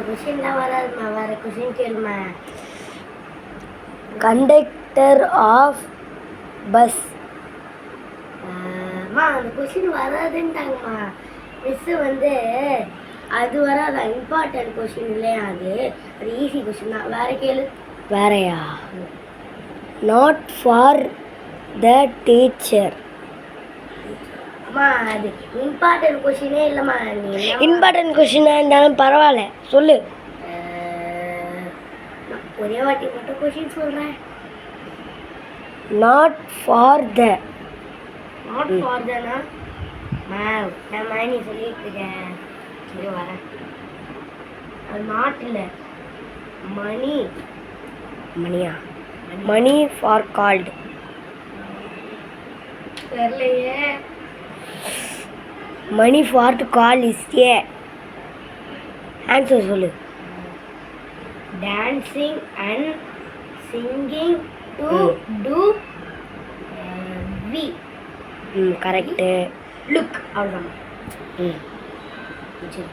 கொஷின்லாம் வராதுமா, வேற கொஷின் கேளுமா. Conductor of bus. அம்மா அந்த கொஷின் வராதுன்ட்டாங்கம்மா. மிஸ்ஸு வந்து அது வராதான், இம்பார்ட்டன்ட் கொஷின் இல்லையா அது ஈஸி கொஷின் தான். வேற கேளு. வேறையா? Not for the teacher. அம்மா அது இம்பார்ட்டன்ட் கொஷினே இல்லைம்மா. இம்பார்ட்டன்ட் கொஷினாக இருந்தாலும் பரவாயில்ல, சொல்லு. ஒரே வாட்டி மட்டும் கொஷின் சொல்கிறேன். Not for the. Not for Dhana ma'am, நான் நீ சொல்லிட்டு இருக்கேன். சரி வரேன். அது நாட் இல்லை, மணி. மணியா? Money for called. தெரியலையே. Money for to call is a. Answer சொல்லு. Dancing and singing to do we. Correct. Look அவ்வளோதான். சரி.